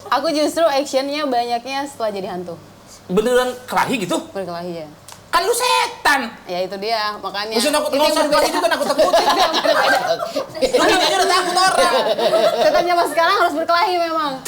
Aku justru actionnya banyaknya setelah jadi hantu. Beneran kelahi gitu? Berkelahi ya. Kan lu setan. Ya itu dia, makanya. Maksudnya nggak usah kelahi juga nakut-nakutin. Lu gini aja udah takut orang. Setan zaman sekarang harus berkelahi memang.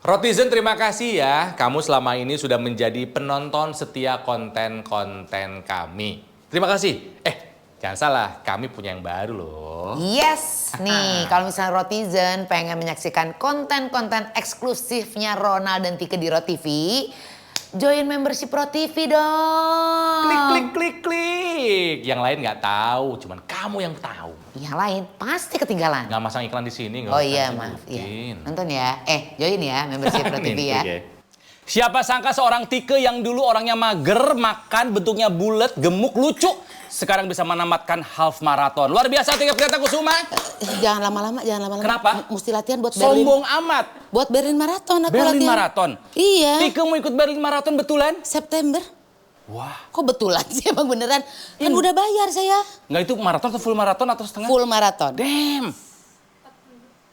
Rotizen, terima kasih ya. Kamu selama ini sudah menjadi penonton setia konten-konten kami. Terima kasih. Jangan salah, kami punya yang baru loh. Yes, nih kalau misalnya Rotizen pengen menyaksikan konten-konten eksklusifnya Ronald dan Tike di RoTV, join membership RoTV dong. Klik. Yang lain nggak tahu, cuman kamu yang tahu. Yang lain pasti ketinggalan. Nggak masang iklan di sini. Oh iya, maaf. Iya. Nonton ya. Join ya membership RoTV ya. Siapa sangka seorang Tike yang dulu orangnya mager, makan bentuknya bulat, gemuk, lucu, sekarang bisa menamatkan half marathon. Luar biasa Tike Priatakusuma. Jangan lama-lama. Kenapa? Mesti latihan buat Berlin. Sombong amat. Buat Berlin Marathon aku Berlin latihan. Marathon? Iya. Tike mau ikut Berlin Marathon betulan? September. Wah. Kok betulan sih, emang beneran? Kan udah bayar saya. Nggak, itu maraton atau full maraton atau setengah? Full maraton. Damn.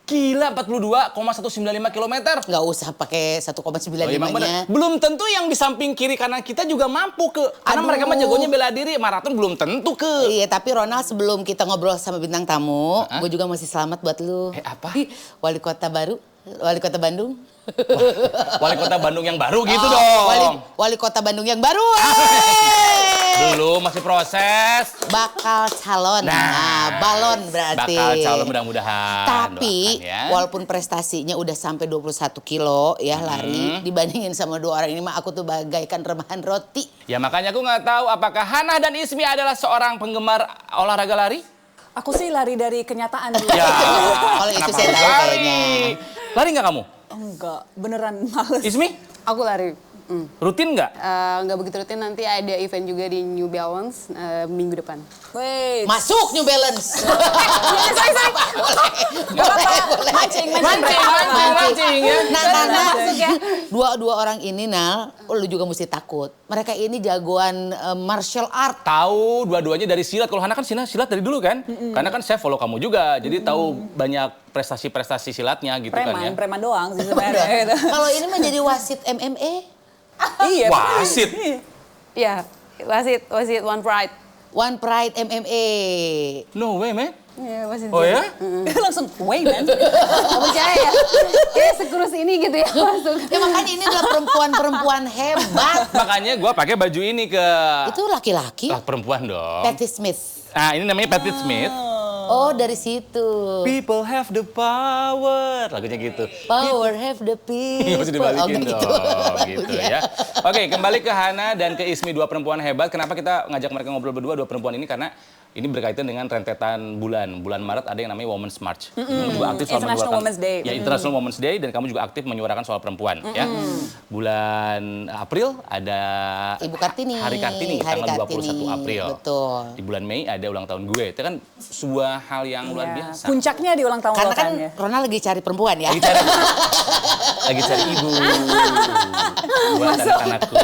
Gila, 42,195 km. Nggak usah pakai 1,95-nya. Belum tentu yang di samping kiri kanan kita juga mampu ke. Karena mereka mah jagonya bela diri, maraton belum tentu ke. Iya, tapi Ronald sebelum kita ngobrol sama bintang tamu, gue juga masih selamat buat lu. Apa? Wali kota baru, wali kota Bandung. Wali kota Bandung yang baru gitu dong. Wali kota Bandung yang baru. Belum, masih proses. Bakal calon. Nah, balon berarti. Bakal calon mudah-mudahan. Tapi ya. walaupun prestasinya udah sampai 21 kilo ya lari, dibandingin sama dua orang ini mah aku tuh bagaikan remahan roti. Ya makanya aku nggak tahu apakah Hana dan Ismi adalah seorang penggemar olahraga lari? Aku sih lari dari kenyataan dulu. Ya. Kalau itu saya tahu kayaknya. Lari nggak kamu? Enggak, beneran males. Ismi? Aku lari. Rutin nggak? Nggak begitu rutin, nanti ada event juga di New Balance minggu depan. Wait. Masuk New Balance. Boleh. Mancing ya. Nah, dua orang ini Nal, lu juga mesti takut. Mereka ini jagoan martial art. Tahu dua-duanya dari silat. Kalau Hana kan silat dari dulu kan? Karena kan saya follow kamu juga. Jadi tahu banyak prestasi-prestasi silatnya gitu kan ya. Preman doang sih sebenarnya. Kalau ini menjadi wasit MMA. Iya. Wasit. Iya, wasit One Pride. One Pride MMA. No way, man. Iya, wasit. Oh ya? Langsung, wait man. Gak percaya ya? Kayak sekurus ini gitu ya masuk. Ya makanya ini adalah perempuan-perempuan hebat. Makanya gue pakai baju ini ke. Itu laki-laki. Lah perempuan dong. Patti Smith. Nah ini namanya Patti Smith. Oh dari situ. People have the power. Lagunya gitu. Power have the people. Mesti dibalikin gitu. dong. Gitu ya. Oke, kembali ke Hana dan ke Ismi, dua perempuan hebat. Kenapa kita ngajak mereka ngobrol berdua, dua perempuan ini? Karena ini berkaitan dengan rentetan bulan. Bulan Maret ada yang namanya Women's March. Kamu juga aktif soal International Women's Day. Ya, International Women's Day, dan kamu juga aktif menyuarakan soal perempuan. Ya. Bulan April ada Ibu Kartini. Hari Kartini, tanggal 21 April. Betul. Di bulan Mei ada ulang tahun gue. Itu kan sebuah hal yang luar biasa. Puncaknya di ulang tahun Karena lo kan ya. Ronald lagi cari perempuan ya. Lagi cari ibu buat anak-anakku.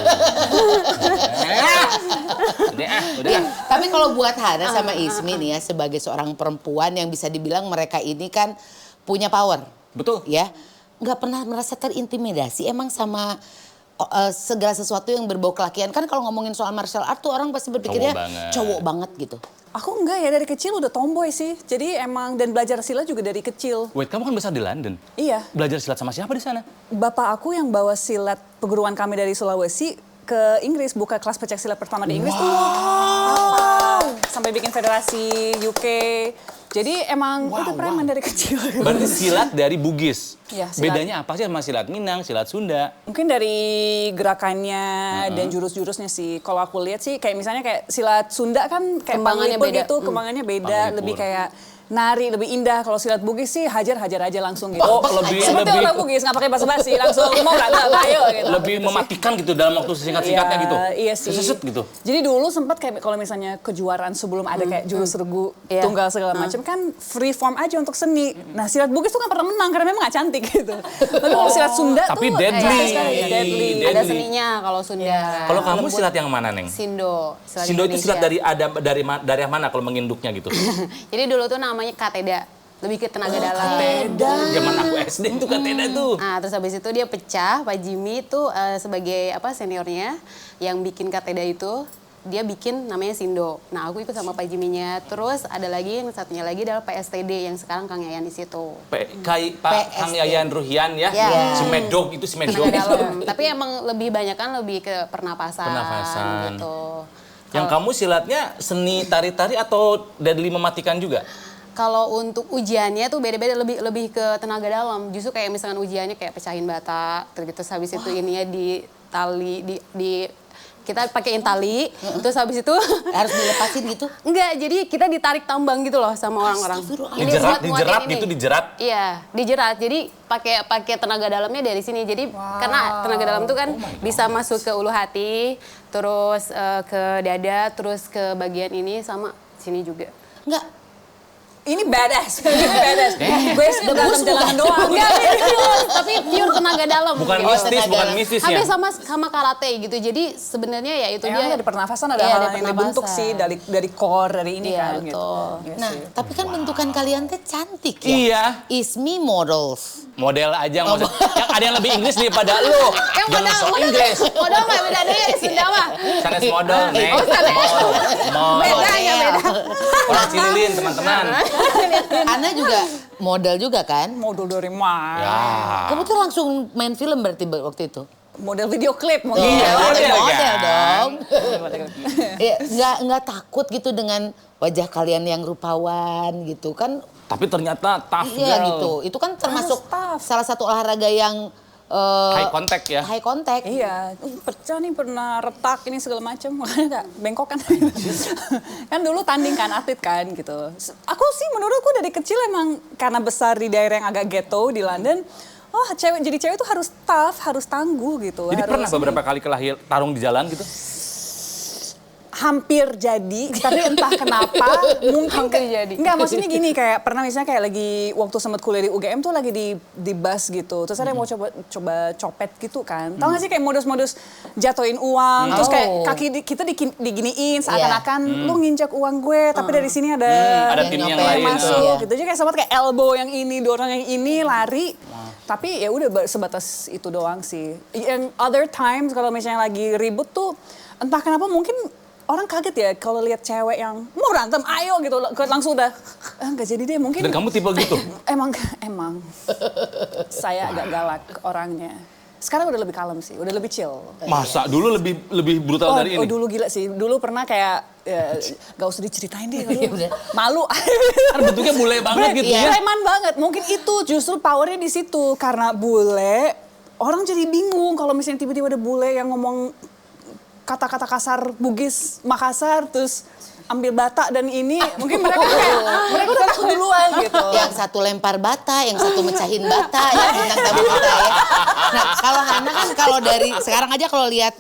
Udah. Ya, tapi kalau buat Hana sama Ismi nih ya sebagai seorang perempuan yang bisa dibilang mereka ini kan punya power. Betul. Ya, nggak pernah merasa terintimidasi emang sama segala sesuatu yang berbau kelakian. Kan kalau ngomongin soal martial art tuh orang pasti berpikirnya cowok banget gitu. Aku enggak ya, dari kecil udah tomboy sih. Jadi emang, dan belajar silat juga dari kecil. Wait, kamu kan besar di London. Iya. Belajar silat sama siapa di sana? Bapak aku yang bawa silat perguruan kami dari Sulawesi ke Inggris, buka kelas pencak silat pertama di Inggris tuh. Sampai bikin federasi UK. Jadi emang itu preman dari kecil. Berarti silat dari Bugis. Iya, silat. Bedanya apa sih sama silat Minang, silat Sunda? Mungkin dari gerakannya dan jurus-jurusnya sih. Kalau aku lihat sih kayak misalnya kayak silat Sunda kan kayak Kembangannya panglipur beda. gitu, kembangannya beda, Panglipur. lebih kayak nari lebih indah. Kalau silat Bugis sih hajar aja langsung gitu. Oh, lebih Seperti orang Bugis nggak pakai basa-basi, langsung mau berantem, ayo gitu. lebih mematikan gitu dalam waktu singkat-singkatnya gitu. Iya sih. Seset gitu. Jadi dulu sempat kayak kalau misalnya kejuaraan sebelum ada kayak jurus regu, tunggal segala macam kan free form aja untuk seni. Nah silat Bugis tuh kan pernah menang karena memang nggak cantik gitu. Tapi kalau silat Sunda Tapi tuh deadly. deadly. Ada seninya kalau Sunda. Kalau kamu silat yang mana, Neng? Sindo. Sindo itu silat dari mana kalau menginduknya gitu? Jadi dulu tuh namanya kateda. Lebih ke tenaga dalam. Zaman aku SD itu kateda tuh. Nah, terus habis itu dia pecah, Pak Jimmy tuh sebagai seniornya yang bikin kateda itu, dia bikin namanya Sindo. Nah, aku ikut sama Pak Jimmy-nya. Terus ada lagi yang satunya lagi adalah PSTD yang sekarang Kang Yayan di situ. Pak Kang Yayan Ruhian ya, Ya. si Medog itu si Medog. Tenaga dalam. Tapi emang lebih banyak kan lebih ke pernapasan. Gitu. Yang kamu silatnya seni tari-tari atau deadly mematikan juga? Kalau untuk ujiannya tuh beda-beda, lebih ke tenaga dalam. Justru kayak misalkan ujiannya kayak pecahin bata, terus habis itu ininya di tali kita pakein tali, terus habis itu Harus dilepasin gitu? enggak, jadi kita ditarik tambang gitu loh sama orang-orang. Ini Dijerat buat ini. gitu, dijerat. Iya, dijerat. Jadi pakai tenaga dalamnya dari sini. Jadi karena tenaga dalam tuh kan bisa masuk ke ulu hati, terus ke dada, terus ke bagian ini sama sini juga. Enggak. Ini badass, Gue sih berantem jalanan doang. Enggak, serius, tapi pure tenaga dalam. Bukan gitu. mistis, bukan mistis ya. Hampir sama karate gitu. Jadi sebenarnya ya itu Emang dia. dari pernafasan ada Iya, hal ada yang dibentuk pernapasan. sih dari core dari ini Iya, kan betul. gitu. Iya Nah, sih. tapi kan bentukan kalian teh cantik ya. Iya. Ismi Models. Model aja, model. Yang ada yang lebih Inggris daripada lu. Jangan sok Inggris. Modal mah beda deh, Sunda mah. Sanes model, Neng. Oh, sanes. Model. Bedanya beda. Orang Cililin, teman-teman. Ana juga model juga kan? Model dari mana? Ya. Kamu tuh langsung main film berarti waktu itu? Model video klip mungkin. Iya, model, model kan? dong. Nggak takut gitu dengan wajah kalian yang rupawan gitu kan? Tapi ternyata tough Iya girl. gitu. Itu kan termasuk tough. salah satu olahraga yang High contact ya. high contact. Iya, pecah nih pernah retak ini segala macam, makanya gak bengkok kan. Kan dulu tanding kan, atlet kan gitu. Aku sih menurutku dari kecil emang karena besar di daerah yang agak ghetto di London, jadi cewek itu harus tough, harus tangguh gitu. Jadi harus pernah beberapa kali tarung di jalan gitu? hampir jadi, tapi entah kenapa mungkin Hampir jadi. Enggak, maksudnya gini, kayak pernah misalnya kayak lagi waktu sempat kuliah di UGM tuh lagi di bus gitu. Terus ada yang mau coba copet gitu kan. Tahu nggak sih kayak modus-modus jatuhin uang, terus kayak kaki kita diginiin seakan-akan lu nginjak uang gue, tapi dari sini ada Ada tim yang nyopet lain. masuk Iya. gitu. Jadi kayak sempat kayak elbow yang ini, dorong yang ini, lari. Tapi ya udah sebatas itu doang sih. Yang other times kalau misalnya lagi ribut tuh entah kenapa mungkin orang kaget ya kalau lihat cewek yang mau berantem, ayo gitu langsung udah nggak jadi deh mungkin. Dan kamu tipe gitu? Emang saya agak galak orangnya. Sekarang udah lebih kalem sih, udah lebih chill. Masa dulu lebih brutal dari ini? Dulu gila sih. Dulu pernah kayak gak usah diceritain deh. Udah. Malu. Kan bentuknya bule banget gitu ya. Preman banget. Mungkin itu justru powernya di situ karena bule. Orang jadi bingung kalau misalnya tiba-tiba ada bule yang ngomong kata-kata kasar Bugis Makassar terus ambil bata dan ini mungkin mereka udah takut duluan gitu. Yang satu lempar bata, yang satu mecahin bata ya bintang tamu kita ya. Nah kalau Hana kan kalau dari sekarang aja kalau lihat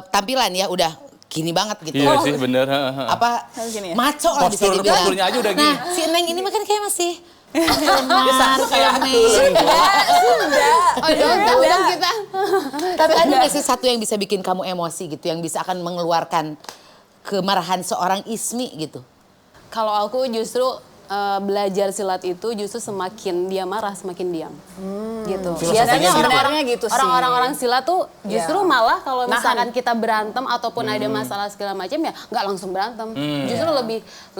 tampilan ya udah gini banget gitu. Iya sih bener. Apa Gini ya? maco lah bisa dibilang. Posturnya aja udah gini. Nah si Neng ini makan kayak masih kayak Udah kita. Tapi ada nggak sih satu yang bisa bikin kamu emosi gitu, yang bisa akan mengeluarkan kemarahan seorang Ismi gitu? Kalau aku justru belajar silat itu justru semakin dia marah semakin diam. Gitu. Filosofinya Biasanya sebenarnya gitu sih. orang-orang silat tuh justru Ya. malah kalau misalkan Nahan. kita berantem ataupun ada masalah segala macam ya nggak langsung berantem. Justru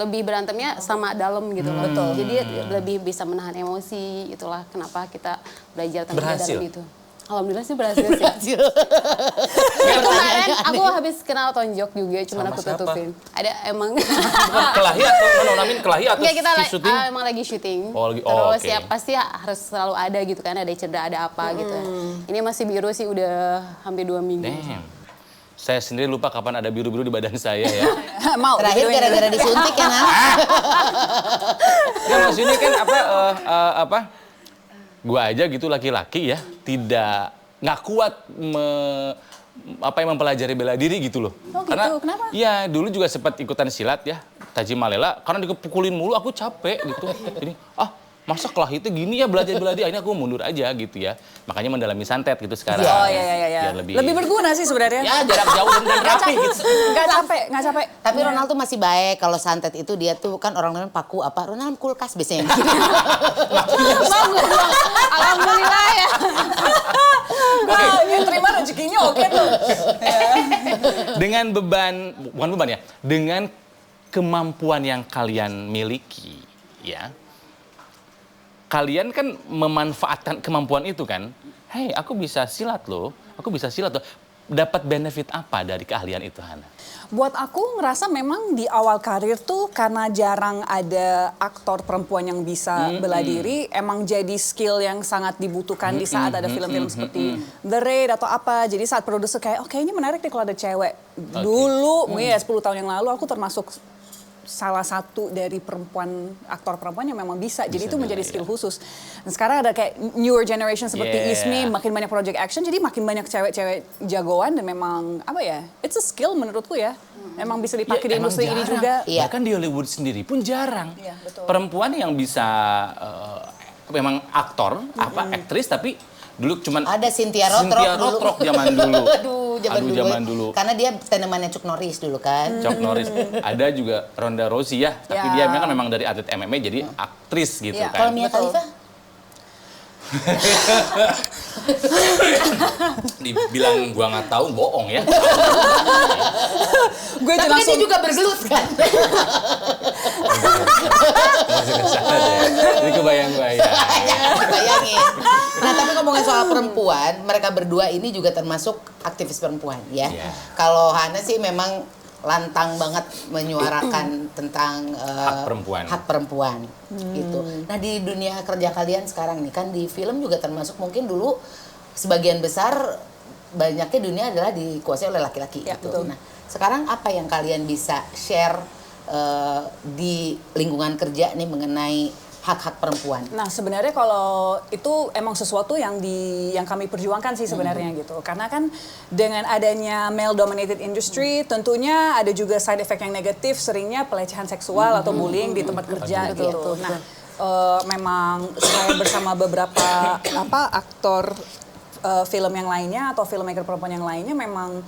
lebih berantemnya sama dalam gitu loh. Betul. Jadi lebih bisa menahan emosi. Itulah kenapa kita belajar tenaga Berhasil? dalam itu. Alhamdulillah sih berhasil sih. Kemarin aku habis kenal tonjok juga, cuman Sama aku siapa? tutupin. Ada emang. Bukan kelahi atau nonamin kelahi atau Enggak, kita syuting? emang lagi syuting. Oh, lagi- Terus oke. ya pasti harus selalu ada gitu kan, ada cedera, ada apa gitu. Ini masih biru sih udah hampir 2 minggu. Damn. Saya sendiri lupa kapan ada biru-biru di badan saya ya. Mau. Terakhir dibiduin. gara-gara disuntik ya, Nah. Ya maksudnya kan apa? Gua aja gitu laki-laki ya, nggak kuat mempelajari bela diri gitu loh. Oh gitu, kenapa? Iya, dulu juga sempat ikutan silat ya, Taji Malela, karena dikepukulin mulu aku capek gitu. Jadi, masa kelahi itu gini ya bela diri, akhirnya aku mundur aja gitu ya. Makanya mendalami santet gitu sekarang. Oh iya. Biar Lebih berguna sih sebenarnya. Ya jarak jauh dan rapi gitu. Nggak capek. Tapi Ronald tuh masih baik kalau santet itu dia tuh kan orang paku apa? Ronald kulkas biasanya. Bagus dong. Alhamdulillah ya. Oke. Dia terima rezekinya oke tuh. Dengan bukan beban ya, dengan kemampuan yang kalian miliki, ya. Kalian kan memanfaatkan kemampuan itu kan. Hei, aku bisa silat loh. Dapat benefit apa dari keahlian itu, Hana? Buat aku ngerasa memang di awal karir tuh karena jarang ada aktor perempuan yang bisa bela diri, emang jadi skill yang sangat dibutuhkan di saat ada film-film seperti The Raid atau apa. Jadi saat produser kayak, oke ini menarik nih kalau ada cewek. Dulu, mungkin ya 10 tahun yang lalu aku termasuk salah satu dari aktor perempuan yang memang bisa. Jadi itu menjadi skill khusus. Dan sekarang ada kayak newer generation seperti Ismi, makin banyak project action, jadi makin banyak cewek-cewek jagoan dan memang apa ya, it's a skill menurutku ya. Emang bisa dipakai di industri ini juga. Iya. Bahkan di Hollywood sendiri pun jarang. Iya, betul. Perempuan yang bisa memang aktor, aktris, tapi dulu cuman Ada Cynthia Rothrock dulu. zaman dulu. Aduh, zaman dulu. Karena dia tanamannya Chuck Norris dulu kan. Chuck Norris. Ada juga Ronda Rousey ya, tapi dia kan memang dari atlet MMA jadi aktris gitu Ya, kan. Kalau Mia Betul. Khalifa? Dibilang gua nggak tahu, bohong ya. Gue Tapi kan dia juga bergelut kan. Masih kesana deh. Jadi kebayang-bayang. Bayangin. Nah tapi ngomongin soal perempuan, mereka berdua ini juga termasuk aktivis perempuan ya. Iya. Kalau Hana sih memang lantang banget menyuarakan tentang hak perempuan gitu. Nah di dunia kerja kalian sekarang nih kan di film juga termasuk mungkin dulu sebagian besar banyaknya dunia adalah dikuasai oleh laki-laki Ya, gitu. betul. Nah sekarang apa yang kalian bisa share di lingkungan kerja nih mengenai hak-hak perempuan? Nah sebenarnya kalau itu emang sesuatu yang kami perjuangkan sih sebenarnya gitu. Karena kan dengan adanya male dominated industry tentunya ada juga side effect yang negatif, seringnya pelecehan seksual atau bullying di tempat kerja gitu. Nah memang saya bersama beberapa aktor film yang lainnya atau filmmaker perempuan yang lainnya memang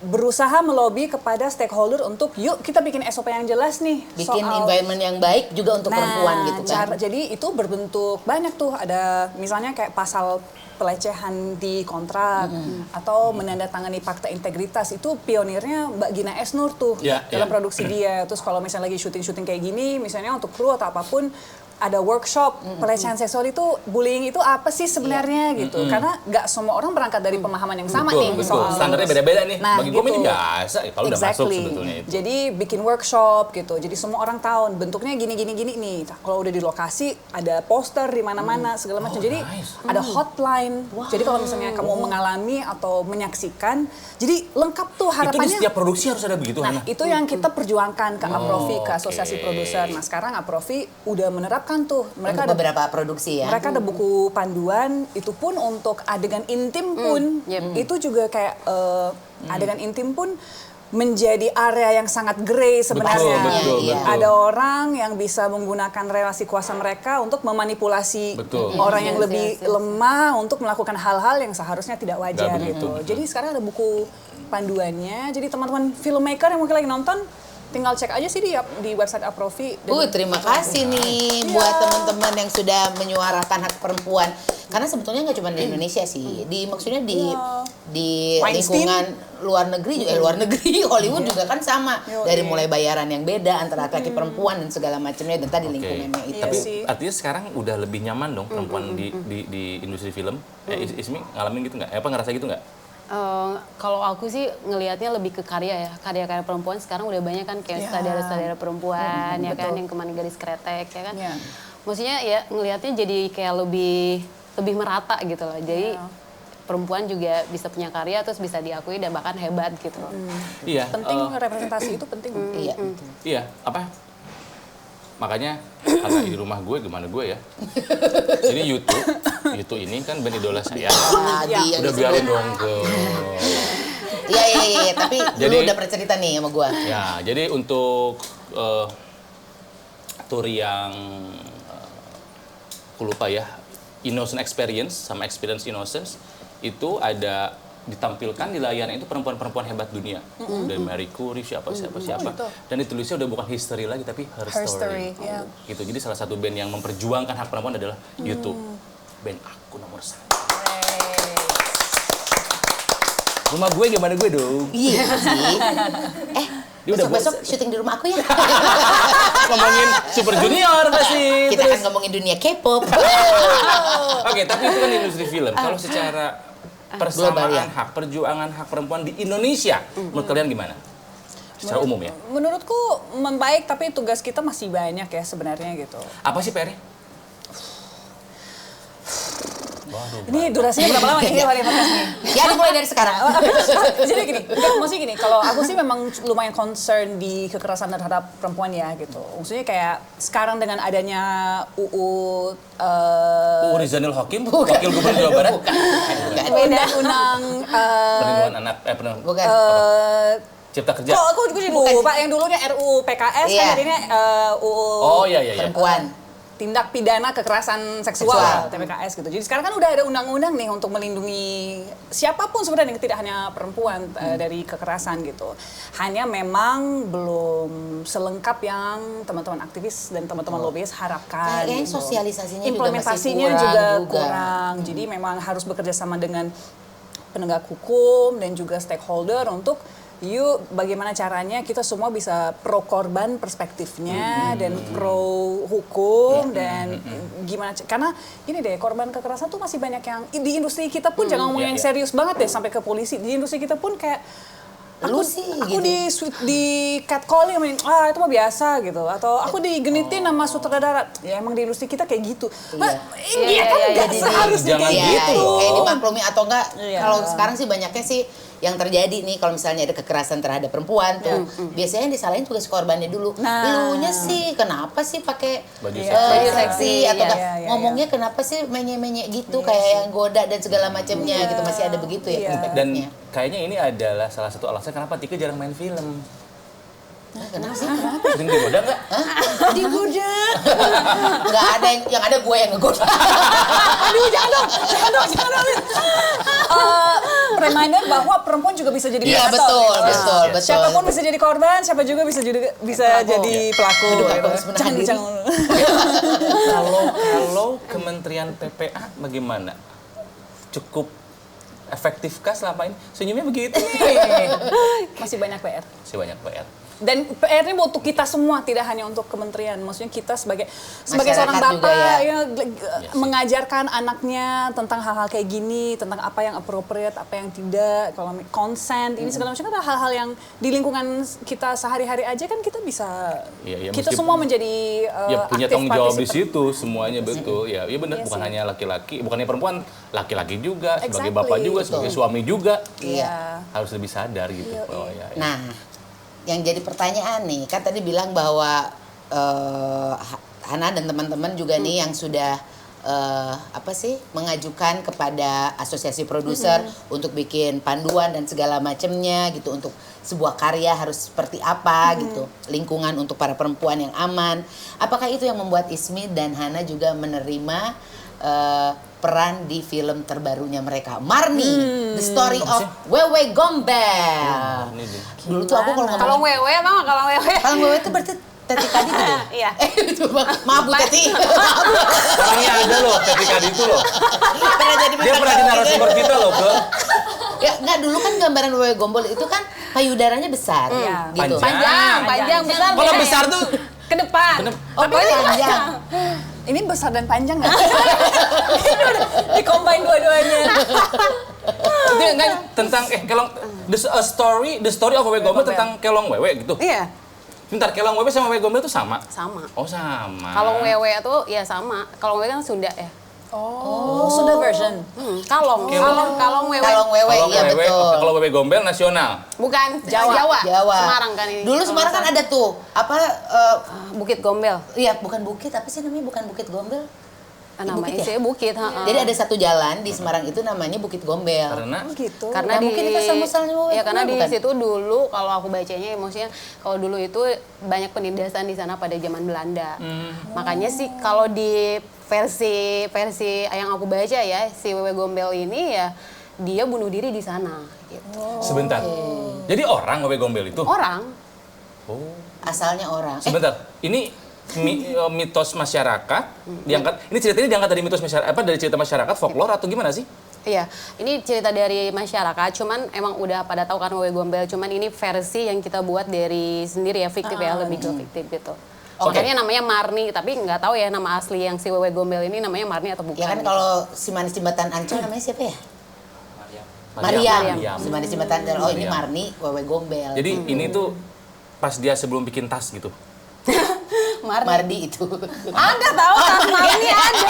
berusaha melobi kepada stakeholder untuk yuk kita bikin SOP yang jelas nih. Bikin environment yang baik juga untuk perempuan gitu kan. Jadi itu berbentuk banyak tuh, ada misalnya kayak pasal pelecehan di kontrak atau menandatangani fakta integritas, itu pionirnya Mbak Gina Esnur tuh dalam produksi dia. Terus kalau misalnya lagi syuting-syuting kayak gini, misalnya untuk kru atau apapun, ada workshop pelecehan seksual itu, bullying itu apa sih sebenarnya gitu. Karena nggak semua orang berangkat dari pemahaman yang sama nih soal standarnya beda-beda nih. Nah, bagi gue ini gitu. biasa kalau udah masuk sebetulnya itu. Jadi bikin workshop gitu. Jadi semua orang tahu bentuknya gini nih. Kalau udah di lokasi ada poster di mana-mana segala macam. Jadi ada hotline. Jadi kalau misalnya kamu mengalami atau menyaksikan, jadi lengkap tuh harapannya. Itu di setiap produksi harus ada begitu, Nah, Hana? itu yang kita perjuangkan ke Aprofi, ke Asosiasi Produser. Nah, sekarang Aprofi udah menerapkan tuh. Mereka Untuk ada beberapa produksi ya. mereka ada buku panduan, itu pun untuk adegan intim pun, itu juga kayak adegan intim pun menjadi area yang sangat grey sebenarnya. Betul. Ada orang yang bisa menggunakan relasi kuasa mereka untuk memanipulasi orang yang lebih lemah untuk melakukan hal-hal yang seharusnya tidak wajar gitu. Jadi sekarang ada buku panduannya, jadi teman-teman filmmaker yang mungkin lagi nonton, tinggal cek aja sih di website Aprofi. Terima kasih nih buat teman-teman yang sudah menyuarakan hak perempuan. Karena sebetulnya nggak cuma di Indonesia sih, maksudnya di Weinstein. lingkungan luar negeri juga, luar negeri Hollywood juga kan sama. Dari mulai bayaran yang beda antara laki-laki perempuan dan segala macamnya, dan tadi lingkungannya itu. Tapi sih. artinya sekarang udah lebih nyaman dong perempuan di industri film. Ismi ngalamin gitu nggak? Apa ngerasa gitu nggak? Kalau aku sih ngelihatnya lebih ke karya ya, karya-karya perempuan sekarang udah banyak kan kayak sutradara-sutradara perempuan ya kan, yang kemarin Garis Kretek ya kan. Maksudnya ya ngelihatnya jadi kayak lebih merata gitu loh. Jadi perempuan juga bisa punya karya terus bisa diakui dan bahkan hebat gitu. Iya. Penting representasi itu penting. Iya. Iya, apa? Makanya karena di rumah gue gimana gue ya. Jadi YouTube ini kan band idola saya. Udah biarin dong ke. Iya, tapi Jadi- lu udah pernah cerita nih sama gua. Ya, jadi untuk tour yang aku lupa ya, Innocent Experience sama Experience Innocence itu ada ditampilkan di layarnya itu perempuan-perempuan hebat dunia. Dari Marie Curie, siapa. Dan ditulisnya udah bukan history lagi tapi her story. ya. Gitu. Jadi salah satu band yang memperjuangkan hak perempuan adalah YouTube. Band aku nomor 1. Rumah gue gimana gue dong? Iya sih. Dia udah besok syuting di rumah aku ya. Ngomongin Super Junior pasti. Kita akan ngomongin dunia K-pop. Oke, tapi itu kan industri film. Kalau secara Global ya. persamaan hak, perjuangan hak perempuan di Indonesia, menurut kalian gimana? Secara umum ya. Menurutku membaik tapi tugas kita masih banyak ya sebenarnya gitu. Apa sih PR-nya? Waduh, Ini durasinya berapa lama nih hari podcast nih? Ya, dimulai dari sekarang. Jadi gini, maksudnya gini, kalau aku sih memang lumayan concern di kekerasan terhadap perempuan ya gitu. Maksudnya kayak sekarang dengan adanya UU Rizanul Hakim, Wakil Gubernur Jawa Barat. undang-undang Perlindungan anak, Bukan. Cipta Kerja. kok aku juga lupa yang dulunya RUU PKS Iya. kan jadinya UU Oh iya. Perempuan. tindak pidana kekerasan seksual TPKS gitu. Jadi sekarang kan udah ada undang-undang nih untuk melindungi siapapun sebenarnya tidak hanya perempuan dari kekerasan gitu. Hanya memang belum selengkap yang teman-teman aktivis dan teman-teman lobbyis harapkan. Kayaknya gitu. sosialisasinya juga masih Implementasinya kurang juga juga. kurang. Jadi memang harus bekerja sama dengan penegak hukum dan juga stakeholder untuk yuk bagaimana caranya kita semua bisa pro korban perspektifnya dan pro hukum dan gimana karena ini deh korban kekerasan tuh masih banyak yang di industri kita pun jangan ngomong yang serius banget deh sampai ke polisi di industri kita pun kayak Lu sih, aku gitu. di catcalling itu mah biasa gitu atau aku digenitin sama sutradara ya emang di industri kita kayak gitu. Nah, ini kan nggak seharusnya Jangan kayak gitu. gitu. Kayak dimaklumi atau enggak. Iya. Kalau sekarang sih banyaknya sih yang terjadi nih kalau misalnya ada kekerasan terhadap perempuan tuh biasanya yang disalahin juga si korbannya dulu. Nah. Lunya sih kenapa sih pakai Baju baju seksi. seksi atau enggak Iya. ngomongnya kenapa sih menye-menye gitu kayak yang goda dan segala macamnya gitu masih ada begitu ya Iya. perspektifnya. Dan kayaknya ini adalah salah satu alasan kenapa Tika jarang main film. Kenapa sih? Sering digoda nggak? Digoda. Enggak ada yang ada gue yang ngegoda. Aduh, jangan dong. Reminder bahwa perempuan juga bisa jadi Iya, predator. betul. Siapapun bisa jadi korban, siapa juga bisa jadi pelaku. Aduh, aku gitu. harus menahan diri. Kalau Kementerian PPA bagaimana? Cukup efektifkah selama ini? Senyumnya begitu nih. Masih banyak PR. Masih banyak PR. Dan PR-nya untuk kita semua, tidak hanya untuk kementerian. Maksudnya kita sebagai Masyarakat seorang juga bapak ya. mengajarkan anaknya tentang hal-hal kayak gini, tentang apa yang appropriate, apa yang tidak, kalau consent, ini segala macam kan hal-hal yang di lingkungan kita sehari-hari aja kan kita bisa, Iya, kita meskipun- semua menjadi Ya punya aktif tanggung jawab di partisipan. situ semuanya betul. Ya, iya benar Iya bukan sih. hanya laki-laki, bukannya perempuan, laki-laki juga, sebagai Exactly. bapak juga, sebagai suami juga. Iya. Harus lebih sadar gitu. Oh, ya. Nah, yang jadi pertanyaan nih, kan tadi bilang bahwa Hana dan teman-teman juga nih yang sudah mengajukan kepada asosiasi produser untuk bikin panduan dan segala macamnya gitu untuk sebuah karya harus seperti apa gitu, lingkungan untuk para perempuan yang aman. Apakah itu yang membuat Ismi dan Hana juga menerima peran di film terbarunya mereka, Marni, The Story of Wewe Gombel. Ini dia. Dulu tuh aku kalau Kalau ngomong wewe tau nggak kalau wewe? kalau Wewe itu berarti Teti Kadi gitu. Iya. Maaf Bu Teti. Orangnya ada loh, ketika itu loh. Pernah jadi Dia pernah di narasumber kita loh, Bro. Ya enggak, dulu kan gambaran Wewe Gombel itu kan payudaranya besar Iya. gitu. Panjang, besar. Kalau beda besar ya? tuh ke depan. Oh, panjang. Ini besar dan panjang nggak? Di-combine dua-duanya. Dia kan tentang kelong the story of Wewe Gombel tentang kelong wewe gitu. Iya, Bentar, kelong wewe sama Wewe Gombel tuh sama? sama. Oh, sama. Kalau wewe tuh ya sama. Kalau wewe kan Sunda ya. Sunda version. Kalong wewe. Kalong wewe, Kalau iya wewe, betul. kalau wewe gombel nasional. Bukan Jawa. Jawa. Semarang kan ini. Dulu Semarang kan ada tuh apa? Bukit Gombel. Iya, bukan bukit, apa sih namanya? Bukan Bukit Gombel. Namanya Bukit ya? saya Bukit, heeh. Jadi ada satu jalan di Semarang itu namanya Bukit Gombel. Karena Gitu. Karena Nah, di mungkin itu asal-muasalnya wewe ya karena di gombel, bukan? situ dulu kalau aku bacanya maksudnya kalau dulu itu banyak penindasan di sana pada zaman Belanda. Makanya sih kalau di versi yang aku baca ya si Wewe Gombel ini ya dia bunuh diri di sana gitu. sebentar. Jadi orang wewe gombel itu. Orang Asalnya orang. Sebentar. Ini mitos masyarakat diangkat. Ini cerita ini diangkat dari mitos masyarakat dari cerita masyarakat folklore atau gimana sih? iya, ini cerita dari masyarakat, cuman emang udah pada tahu kan Wewe Gombel, cuman ini versi yang kita buat dari sendiri ya, fiktif ya, lebih ke fiktif gitu. Oke. Makanya namanya Marni, tapi nggak tahu ya nama asli yang si Wewe Gombel ini namanya Marni atau bukan. Ya kan kalau si manis jembatan Ancol namanya siapa ya? Mariam. Mariam. Si manis jembatan Ancol. Oh, ini Mariam. Marni, wewe gombel. Jadi ini tuh pas dia sebelum bikin tas gitu. Marni. Mardi itu. Ada tahu tas Marni ada.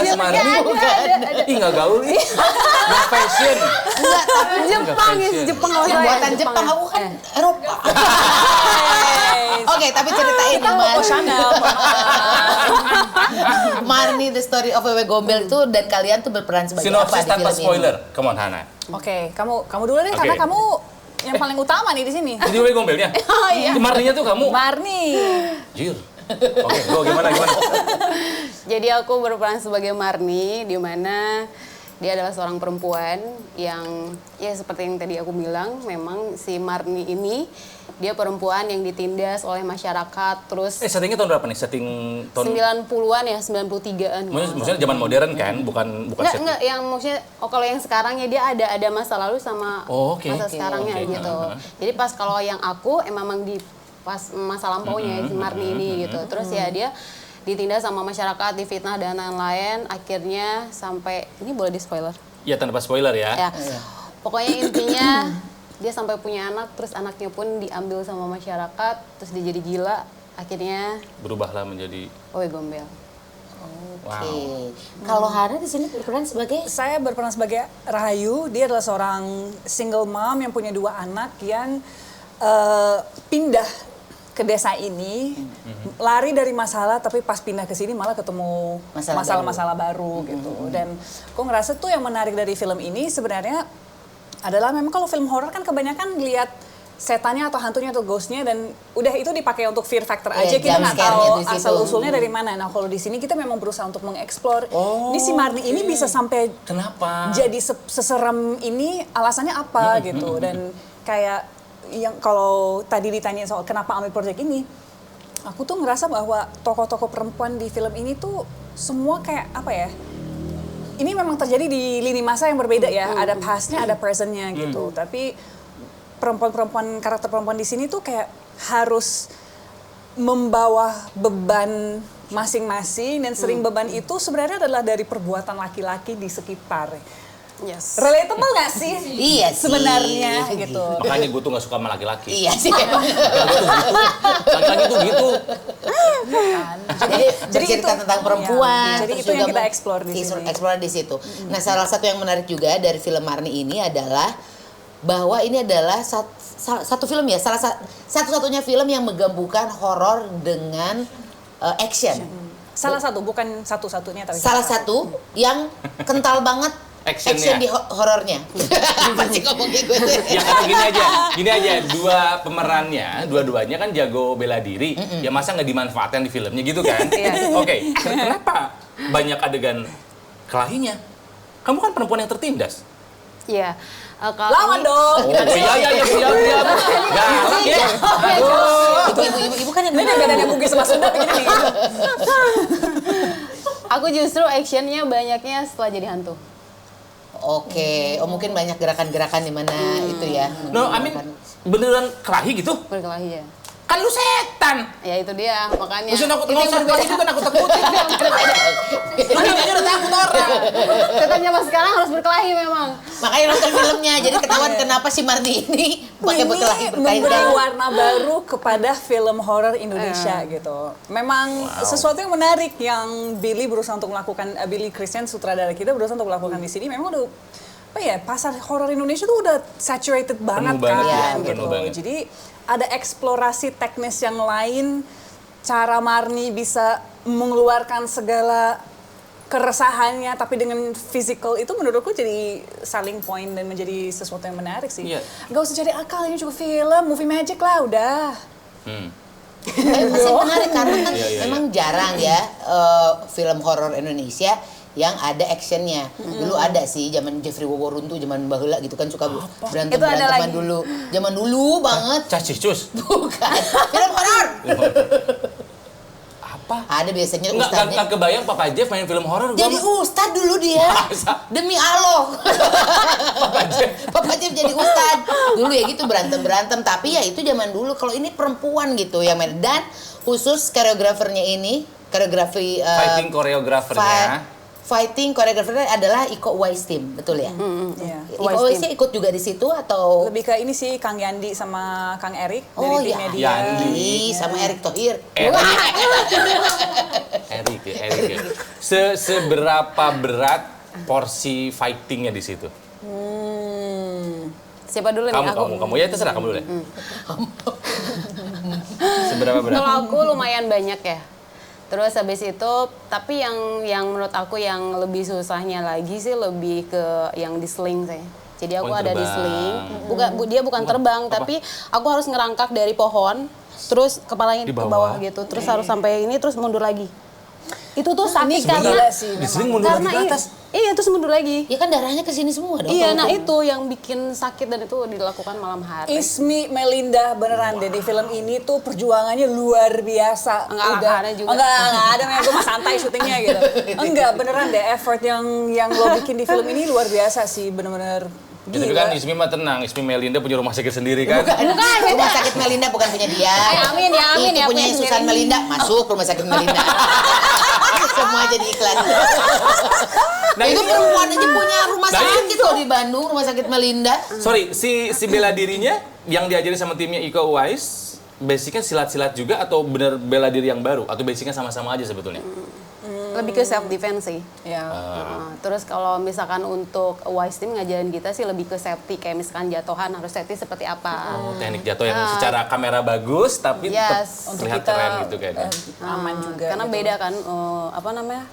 Tas Marni bukan. Ih nggak gaul nih. Nggak fashion. Enggak, tapi Jepang ya, fashion. Jepang kalau yang saya. buatan Jepang, ya. aku kan Eropa. Oke, tapi ceritain Coco Chanel. Marni The Story of Wewe Gombel itu dan kalian tuh berperan sebagai apa Sinopsis di tanpa film spoiler. Come on Hana. Oke, kamu dulu deh Oke. karena kamu yang paling utama nih di sini. Jadi wewe gombelnya. Oh, iya. Marninya tuh kamu. Marni. Jir. Oke, go gimana? Jadi aku berperan sebagai Marni, di mana dia adalah seorang perempuan yang ya seperti yang tadi aku bilang, memang si Marni ini dia perempuan yang ditindas oleh masyarakat, terus Settingnya tahun berapa nih? Setting tahun 90-an ya, 93-an. maksudnya zaman modern kan, bukan setting. Enggak, yang maksudnya kalau yang sekarang ya dia ada masa lalu sama Oh, oke. masa Oke, sekarangnya oke. gitu. Jadi pas kalau yang aku emang di pas masa lampaunya si Marni ini gitu. Terus ya dia ditindas sama masyarakat, difitnah dan lain-lain, akhirnya sampai ini boleh di spoiler. Ya tanpa spoiler ya. Ya. Pokoknya intinya dia sampai punya anak, terus anaknya pun diambil sama masyarakat, terus dia jadi gila, akhirnya Berubahlah menjadi Wewe Gombel. Oke. Kalau Hana di sini berperan sebagai Saya berperan sebagai Rahayu. Dia adalah seorang single mom yang punya 2 anak yang pindah ke desa ini, lari dari masalah, tapi pas pindah ke sini malah ketemu masalah-masalah baru gitu. Dan aku ngerasa tuh yang menarik dari film ini sebenarnya adalah memang kalau film horor kan kebanyakan lihat setannya atau hantunya atau ghostnya dan udah itu dipakai untuk fear factor Iya, aja, kita jump nggak scare-nya tahu di situ. asal usulnya dari mana. Nah kalau di sini kita memang berusaha untuk mengeksplor ini si Marni ini bisa sampai kenapa? jadi seserem ini alasannya apa gitu. Dan kayak yang kalau tadi ditanya soal kenapa ambil proyek ini, aku tuh ngerasa bahwa tokoh-tokoh perempuan di film ini tuh semua kayak apa ya, ini memang terjadi di lini masa yang berbeda ya, ada pastnya ada presentnya gitu. Tapi karakter perempuan di sini tuh kayak harus membawa beban masing-masing dan sering beban itu sebenarnya adalah dari perbuatan laki-laki di sekitar. Yes. Relatable gak sih? Iya sih. Sebenarnya gitu. Makanya gue tuh gak suka sama laki-laki. Iya sih. emang. Laki-laki tuh gitu. Jadi bercerita itu- tentang perempuan. Jadi terus itu yang juga kita explore di sini. Explore di situ. Nah, salah satu yang menarik juga dari film Marni ini adalah bahwa ini adalah satu film ya, satu-satunya film yang menggabungkan horor dengan action. Salah satu, bukan satu-satunya tapi Salah satu yang kental banget Actionnya. action di horornya. Apa sih ngomong kayak gue? Ya karena gini aja, dua pemerannya, dua-duanya kan jago bela diri. Ya masa nggak dimanfaatkan di filmnya gitu kan? Oke, kenapa banyak adegan kelahinya? Kamu kan perempuan yang tertindas. Iya. Kalau lawan ini- dong. Iya, siap. Galak ya. Ibu kan yang Ini bedanya Bugis sama Sunda begini nih. Aku justru actionnya banyaknya setelah jadi hantu. Oke, mungkin banyak gerakan-gerakan di mana itu ya. No, I mean beneran kelahi gitu? Berkelahi ya. Kan lu setan. Ya itu dia, makanya. Lu nakut Itu yang ngosot berbeda. itu kan nakut-takutin. Lu aja udah takut orang. Setan zaman sekarang harus berkelahi memang. Makanya nonton filmnya, jadi ketahuan kenapa si Mardi ini pakai berkelahi memberi warna baru kepada film horor Indonesia gitu. Memang sesuatu yang menarik yang Billy berusaha untuk melakukan, Billy Christian sutradara kita berusaha untuk melakukan di sini. Memang udah apa ya, pasar horor Indonesia tuh udah saturated banget banget kan ya, gitu. penuh banget. Jadi ada eksplorasi teknis yang lain, cara Marni bisa mengeluarkan segala keresahannya tapi dengan physical itu menurutku jadi selling point dan menjadi sesuatu yang menarik sih. Iya. Gak usah cari akal, ini juga film, movie magic lah udah. Masih menarik karena kan Iya. memang jarang ya film horor Indonesia yang ada actionnya. Dulu ada sih zaman Jeffrey Woworun tuh zaman baheula gitu kan suka berantem Itu ada beranteman lagi. dulu. Zaman dulu banget. Cacicus. Bukan. Film horor. Apa? Ada biasanya Enggak ustadznya. kebayang Papa Jeff main film horor. Jadi ustad dulu dia. Masa? Demi Allah. Papa Jeff jadi ustad. Dulu ya gitu berantem-berantem, tapi ya itu zaman dulu. Kalau ini perempuan gitu yang main, dan khusus koreografernya ini, koreografi Fighting koreografernya. Fighting koreografernya adalah Iko Uwais Team, betul ya? Iya. Iko Uwaisnya ikut juga di situ atau? Lebih ke ini sih Kang Yandi sama Kang Erik Oh dari ya, tim media. Yandi. sama Erick Thohir. Erik ya. Seberapa berat porsi fightingnya di situ? Siapa dulu nih? Aku. Kamu ya terserah kamu dulu deh. Seberapa berat? Kalau aku lumayan banyak ya. Terus habis itu, tapi yang menurut aku yang lebih susahnya lagi sih lebih ke yang di sling saya. Jadi aku ada di terbang. sling. Dia bukan terbang, tapi aku harus ngerangkak dari pohon, terus kepalanya Di ke bawah. bawah gitu. Terus harus sampai ini, terus mundur lagi. Itu tuh sakit Ini karena gila sih, Di sling mundur lagi ke atas. Iya, terus mundur lagi. Ya kan darahnya ke sini semua dong. Iya, kalau nah hukum. itu yang bikin sakit dan itu dilakukan malam hari. Ismi Melinda beneran deh di film ini tuh perjuangannya luar biasa. Enggak ada juga. Enggak ada, memang gue mah santai syutingnya gitu. Enggak, beneran deh effort yang lo bikin di film ini luar biasa sih, bener-bener Ya, tapi gila. kan Ismi mah tenang, Ismi Melinda punya rumah sakit sendiri kan? Bukan, rumah sakit Melinda bukan punya dia. Amin ya, amin Itu ya, punya punya Susan sendiri. Melinda, masuk rumah sakit Melinda. Semua jadi iklan. Nah, Itu ini- perempuan aja punya rumah Nah, sakit loh di Bandung, rumah sakit Melinda. Sorry, si bela dirinya yang diajari sama timnya Iko Uwais, basicnya silat-silat juga atau bener bela diri yang baru? Atau basicnya sama-sama aja sebetulnya? Lebih ke self defense sih. Ya. Terus kalau misalkan untuk wise team ngajarin kita sih lebih ke safety, kayak misalkan jatuhan harus safety seperti apa. Oh, teknik jatuh yang secara kamera bagus tapi Yes. tetap terlihat keren gitu kan. Aman juga. Karena gitu. beda kan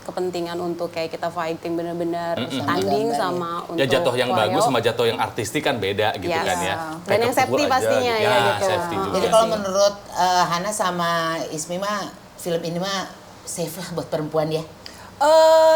kepentingan untuk kayak kita fighting bener-bener tanding sama untuk Ya jatuh yang choreo. bagus sama jatuh yang artistik kan beda gitu Yes. kan ya. Dan Kayak yang kepukul safety aja pastinya gitu. ya gitu. Safety juga. Jadi kalau menurut Hana sama Ismi mah film ini mah safe lah buat perempuan ya.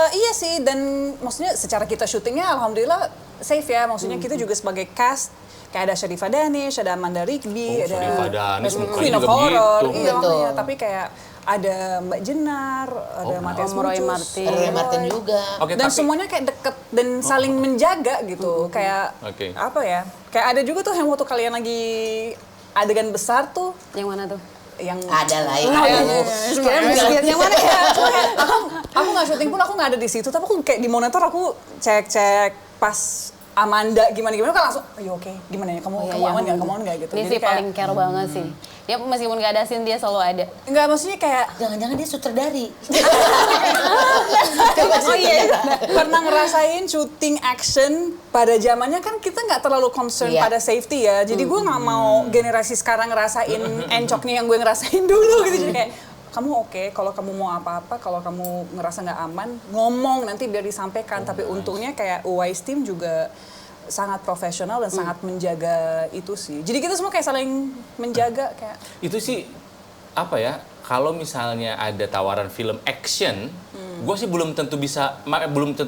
Iya sih, dan maksudnya secara kita syutingnya alhamdulillah safe ya. Maksudnya kita juga sebagai cast kayak ada Sharifah Danish, ada Amanda Rigby, Oh, ada Sharifah Danish, mukanya Queen of juga Horror, begitu. iya Betul. makanya. Tapi kayak ada Mbak Jenar, ada Matias Roy Muncus, Martin. Ada Roy Martin juga. Oke, dan tapi semuanya kayak deket dan saling menjaga gitu. Kayak Oke. apa ya? Kayak ada juga tuh yang waktu kalian lagi adegan besar tuh Yang mana tuh? yang Ada lah ya. Yang mana ya? aku nggak syuting pun aku nggak ada di situ, tapi aku kayak di monitor aku cek pas Amanda gimana kan langsung ayo oke gimana ya kamu aman nggak gitu. Dia Jadi sih paling care banget sih. Dia meskipun gak ada scene dia selalu ada. nggak maksudnya kayak Jangan-jangan dia sutradari. oh iya pernah ngerasain syuting action pada zamannya kan kita nggak terlalu concern Iya. pada safety ya, jadi gue nggak mau generasi sekarang ngerasain encoknya yang gue ngerasain dulu gitu. Jadi kayak kamu oke, kalau kamu mau apa-apa, kalau kamu ngerasa nggak aman, ngomong nanti biar disampaikan. Tapi untungnya kayak Uwais Team juga sangat profesional dan sangat menjaga itu sih. Jadi kita semua kayak saling menjaga kayak. itu sih apa ya? Kalau misalnya ada tawaran film action, gue sih belum tentu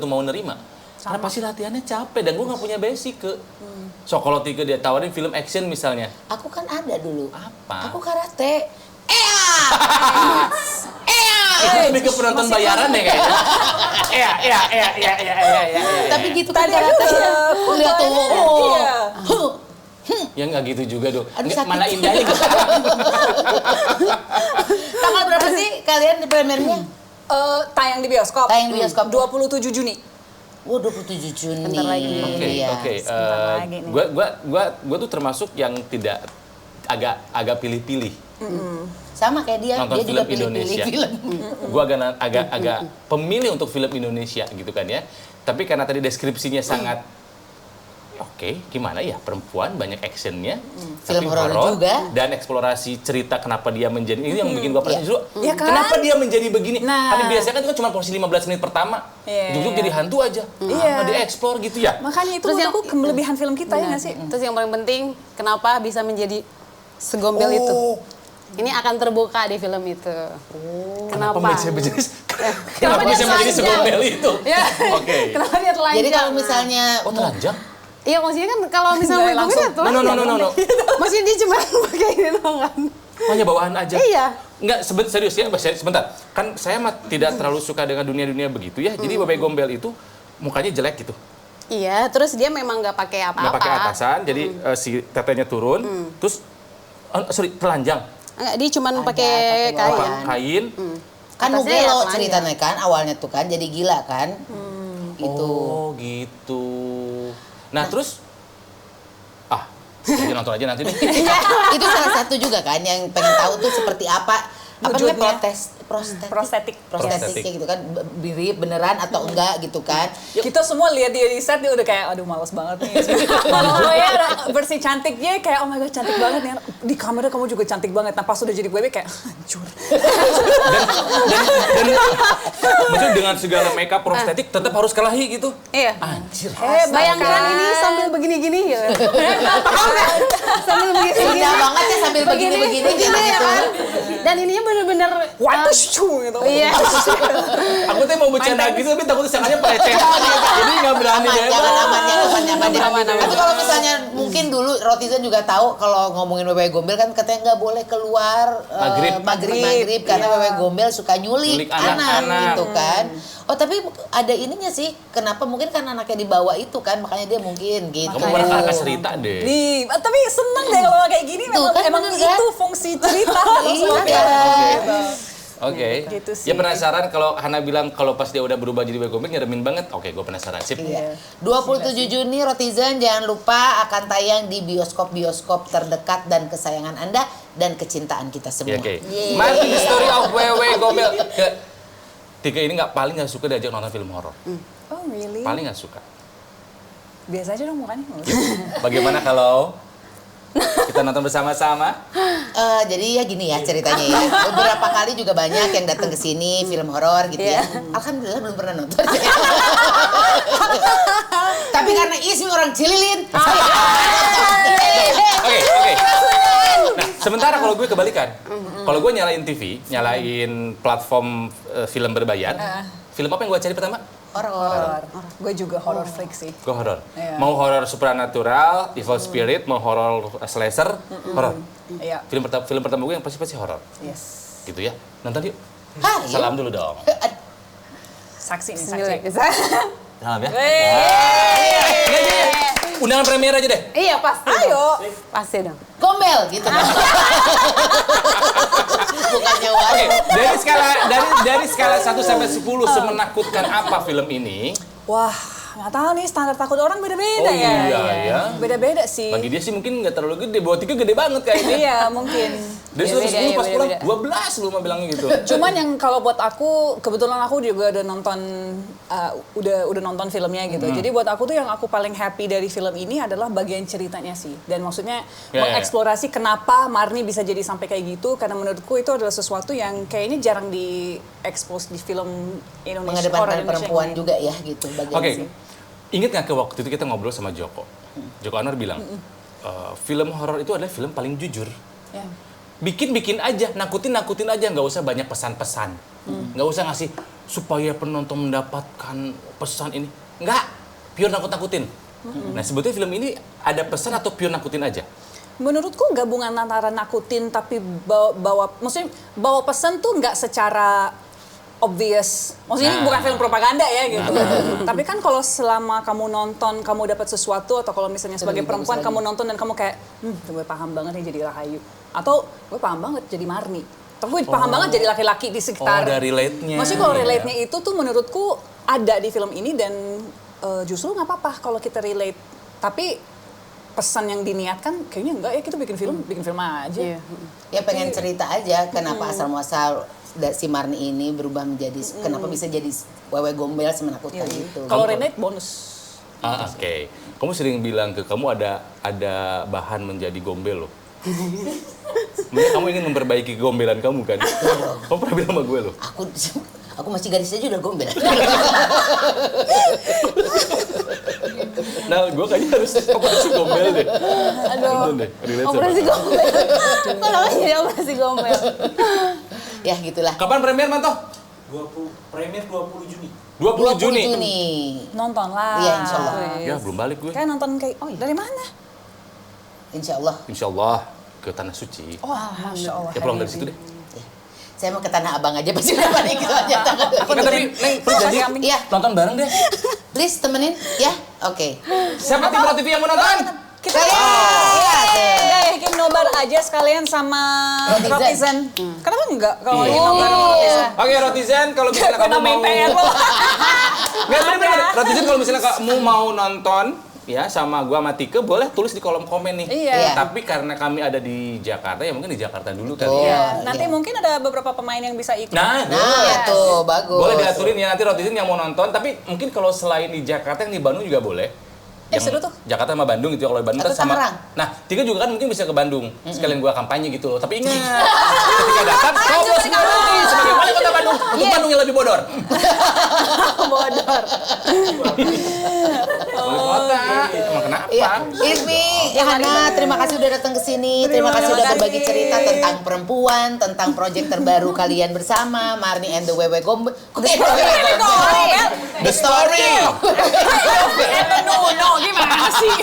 mau nerima. Karena pasti latihannya capek dan gue nggak punya basic ke. So kalau Tika dia tawarin film action misalnya, Aku kan ada dulu. Apa? Aku karate. itu lebih ke penonton bayaran ya kayaknya. Iya. Tapi gitu kan Tadi aku karatenya. Lihat tuh. Iya. Ya nggak gitu juga dong. Aduh, sakit. Mana indahnya gitu. Tanggal berapa sih kalian di premiernya? Tayang di bioskop. Tayang di bioskop. 27 Juni. Oh, 27 Juni. Bentar lagi. Oke. sebentar lagi nih. Gua tuh termasuk yang tidak agak pilih-pilih Sama kayak dia, nonton dia juga film Indonesia. pilih-pilih film. Gua agak pemilih untuk film Indonesia gitu kan ya. Tapi karena tadi deskripsinya sangat oke, gimana ya, perempuan banyak actionnya, Film tapi horor juga. dan eksplorasi cerita kenapa dia menjadi ini yang bikin gua penasaran justru Ya kan? kenapa dia menjadi begini. Nah. Karena biasanya kan itu kan cuma porsi 15 menit pertama, Iya. ujung-ujung jadi hantu aja, Iya. nggak dieksplor gitu ya. Makanya itu Terus menurut yang- aku kelebihan film kita ya Benar. nggak sih? Terus yang paling penting, kenapa bisa menjadi segombel itu? Ini akan terbuka di film itu. Kenapa? Kenapa bisa Kenapa dia menjadi telanjang? segombel itu? Ya. Oke. Kenapa dia telanjang? Jadi kalau misalnya Oh, telanjang? Iya, maksudnya kan kalau misalnya Nggak, langsung. ya telanjang. No. Maksudnya dia cuma pakai ini doang kan. Hanya bawaan aja. Iya. Enggak, serius ya, sebentar. Kan saya mah tidak terlalu suka dengan dunia-dunia begitu ya. Jadi Bapak Gombel itu mukanya jelek gitu. Iya, terus dia memang nggak pakai apa-apa. Nggak pakai atasan, jadi si tetenya turun, terus telanjang. Enggak, dia cuma Ada pakai pakai kain. bawaan. Kain. kan Atasnya ya Mugelo telanjang. ceritanya kan awalnya tuh kan jadi gila kan. Gitu. Oh, gitu. Nah, terus jadi nonton aja nanti deh. Itu salah satu juga kan yang pengen tahu tuh seperti apa namanya Wujudnya. prostetik Prostetik. kayak gitu kan mirip beneran atau enggak gitu kan. Kita semua lihat dia di set dia udah kayak aduh males banget nih. Kalau ya bersih cantiknya kayak oh my god cantik banget nih. Di kamera kamu juga cantik banget. Nah pas udah jadi gue kayak hancur. Dan maksudnya dengan segala makeup prostetik tetap harus kelahi gitu. Iya. Anjir. Bayangkan ini sambil begini-gini ya. Sambil begini-begini. Indah banget ya sambil begini-begini Begini ya gitu. kan. Dan ininya bener-bener Waduh gitu. Iya. Aku tuh mau bercanda gitu tapi takut disangkanya pelecehan gitu. Jadi nggak berani Aman, deh. jangan aman. Aman. Tapi kalau misalnya mungkin dulu Rotizen juga tahu kalau ngomongin Wewe Gombel kan katanya nggak boleh keluar maghrib karena Wewe Gombel suka nyulik Nyulik anak anak-anak. gitu kan. Oh tapi ada ininya sih, kenapa mungkin kan anaknya dibawa itu kan makanya dia mungkin gitu. Kamu pernah kasih cerita deh. Tapi seneng deh kalau kayak gini Tuh, memang kan emang bener, kan? itu fungsi cerita. Iya. Oke. Gitu sih. Ya penasaran kalau Hana bilang kalau pas dia udah berubah jadi Wewe Gombel nyeremin banget. Oke, gue penasaran. Sip. Iya. 27 Juni Rotizen jangan lupa akan tayang di bioskop-bioskop terdekat dan kesayangan Anda dan kecintaan kita semua. Oke. Mari the story of Wewe Gombel. Tiga ini paling nggak suka diajak nonton film horor. Oh really? Paling nggak suka. Biasa aja dong mukanya. Bagaimana kalau kita nonton bersama-sama? Jadi ya gini ya ceritanya ya. Beberapa kali juga banyak yang datang ke sini film horor gitu ya. Alhamdulillah belum pernah nonton. Tapi karena Ismi orang Cililin. Oke. Nah, sementara kalau gue kebalikan. Kalau gue nyalain TV, nyalain platform film berbayar, film apa yang gue cari pertama? Horor. Gue juga horror flick sih. Gue horor. Iya. Mau horor supernatural, evil spirit, mau horor slasher, horor. Iya. Film pertama gue yang pasti horor. Yes. Gitu ya. Nonton yuk. Hah, iya. Salam dulu dong. Saksi nih, Sendiri. saksi. Salam ya. Wey. Undangan premier aja deh. Iya pasti. Ayo. Pasti dong. Gombel gitu kan. Bukannya Oke, waduh. dari skala 1 sampai 10 semenakutkan apa film ini? Wah, nggak tahu nih standar takut orang beda-beda Oh, ya. iya, ya. Beda-beda sih. Bagi dia sih mungkin nggak terlalu gede, bawa 3 gede banget kayaknya. Iya, mungkin. Dari 10 pas pulang beda-beda. 12 lu mah bilangnya gitu. Cuman yang kalau buat aku, kebetulan aku juga udah nonton udah nonton filmnya gitu. Jadi buat aku tuh yang aku paling happy dari film ini adalah bagian ceritanya sih. Dan maksudnya Ya, mengeksplorasi kenapa Marni bisa jadi sampai kayak gitu karena menurutku itu adalah sesuatu yang kayaknya jarang diekspos di film Indonesia. horor Mengedepankan Indonesia perempuan ini. juga ya gitu bagian Oke, sih. ingat nggak ke waktu itu kita ngobrol sama Joko? Joko Anwar bilang, film horor itu adalah film paling jujur. Ya. Bikin aja, nakutin aja, nggak usah banyak pesan-pesan. Nggak usah ngasih supaya penonton mendapatkan pesan ini. Nggak, pure nakut-nakutin. Nah sebetulnya film ini ada pesan atau pure nakutin aja? Menurutku gabungan antara nakutin tapi maksudnya bawa pesan tuh nggak secara obvious. Maksudnya ini bukan film propaganda ya gitu. Tapi kan kalau selama kamu nonton, kamu dapat sesuatu, atau kalau misalnya sebagai perempuan kamu nonton dan kamu kayak, gue paham banget nih jadi Rahayu. Atau gue paham banget jadi Marni. Atau gue paham banget jadi laki-laki di sekitar. Ada relate-nya. Maksudnya kalau relate-nya itu tuh menurutku ada di film ini dan justru nggak apa-apa kalau kita relate. Tapi pesan yang diniatkan kayaknya enggak ya, kita bikin film aja. Ya pengen cerita aja kenapa asal muasal si Marni ini berubah menjadi kenapa bisa jadi wewe gombel semenakutkan itu. Kalau relate bonus. Oke. Kamu sering bilang ke kamu ada bahan menjadi gombel loh. Mungkin kamu ingin memperbaiki kegombelan kamu kan? Kamu pernah bilang sama gue loh. Aku masih gadis aja udah gombel. Nah, gue kayaknya harus operasi gombel deh. Aduh, operasi gombel. Kenapa jadi operasi gombel? Ya gitulah. Kapan premier, Manto? Premier 20 Juni. 20 Juni. Nonton lah. Iya, insya Allah. Ya, belum balik gue. Kayak nonton kayak, dari mana? Insya Allah. Insya Allah ke Tanah Suci. Oh, Masya Allah. Ya pulang dari situ deh. Saya mau ke Tanah Abang aja pasti balik gitu aja. Tapi, Neng, please janji. Iya, Nonton bareng deh. please temenin ya. Oke. Siapa tim Pro TV yang mau nonton? Kita bikin nobar aja sekalian sama Rotizen. Kenapa enggak kalau bikin nobar sama Rotizen? Oke, Rotizen, kalau misalnya kamu mau... Nggak, bener. Rotizen, kalau misalnya kamu mau nonton ya sama gua sama Tike, boleh tulis di kolom komen nih. Iya. Tapi karena kami ada di Jakarta, ya mungkin di Jakarta dulu kali Iya. ya. Nanti mungkin ada beberapa pemain yang bisa ikut. Nah, Tuh bagus. boleh diaturin ya nanti Rotizen yang mau nonton. Tapi mungkin kalau selain di Jakarta, yang di Bandung juga boleh. Seru tuh. Jakarta sama Bandung gitu, kalau di Bandung Atau kan sama. Tangerang. Nah, Tike juga kan mungkin bisa ke Bandung. Sekalian gua kampanye gitu loh. Tapi ingat, ketika datang, coblos Ngarti sebagai wali kota Bandung untuk Bandung yang lebih bodor. Bodor. Wali kota, emang kenapa? Iya, Irmi, Hana, terima kasih udah datang ke sini. Terima kasih udah berbagi cerita tentang perempuan, tentang proyek terbaru kalian bersama, Marni and the Wewe Gombel. The story. No, gimana sih?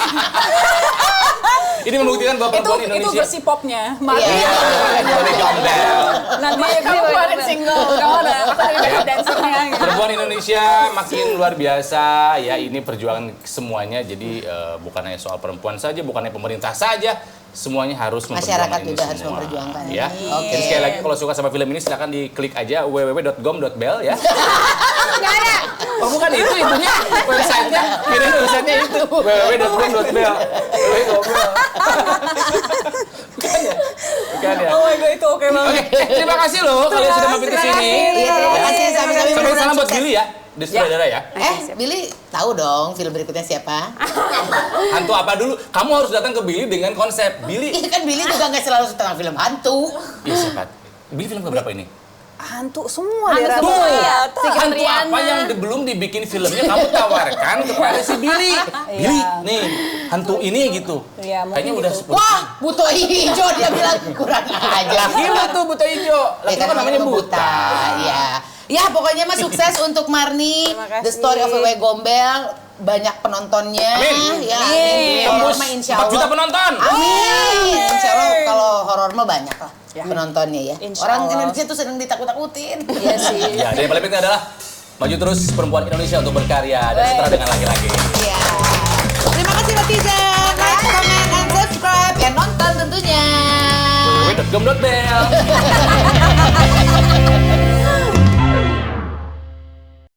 Ini membuktikan bahwa perempuan Itu Indonesia. versi popnya. Iya. Dari Gombel. Nanti kamu keluarin single. Kamu ada, aku jadi dancernya. Gitu. Perempuan Indonesia makin luar biasa ya, ini perjuangan semuanya, jadi bukan hanya soal perempuan saja, bukan hanya pemerintah saja, semuanya harus Masyarakat memperjuangkan ini juga harus semua. memperjuangkan. Ya. Oke. Jadi sekali lagi kalau suka sama film ini silakan diklik aja www.gom.bel ya. Nggak ada. Oh bukan itu itunya, websitenya, kirain websitenya itu www.gom.bel. Bukan ya? Bukan ya? Oh my god, itu oke banget. Oke, terima kasih loh kalian sudah mampir ke sini. Iya, terima kasih. Sami-sami Sampai beneran salam buat sukses. Billy ya, di sutradara ya. Billy tahu dong film berikutnya siapa? Hantu apa dulu? Kamu harus datang ke Billy dengan konsep Billy. Iya kan Billy juga nggak selalu tentang film hantu. Iya siapa? Billy film keberapa ini? Hantu semua Hantu daerah. semua ya. Hantu apa yang belum dibikin filmnya kamu tawarkan kepada si Billy? Billy, nih hantu ini gitu. Iya, mungkin Kayaknya udah gitu. 10. Wah, buto hijau dia bilang kurang aja. Laki lu tuh buta hijau. Laki Ya kan namanya buta. Ya. Ya, pokoknya mah sukses untuk Marni. Terima kasih. The Story of a Wewe Gombel. Banyak penontonnya. Amin. Ya, Amin. Horor Tembus mah insya 4 juta Allah. penonton. Amin. Insya Allah kalau horor mah banyak lah penontonnya ya. Insya Orang Allah. Indonesia tuh sedang ditakut-takutin. Iya sih. Ya, dan yang paling penting adalah maju terus perempuan Indonesia untuk berkarya dan setara dengan laki-laki. Iya. Terima kasih netizen. Like, comment, and subscribe. Ya nonton tentunya. www.gom.bel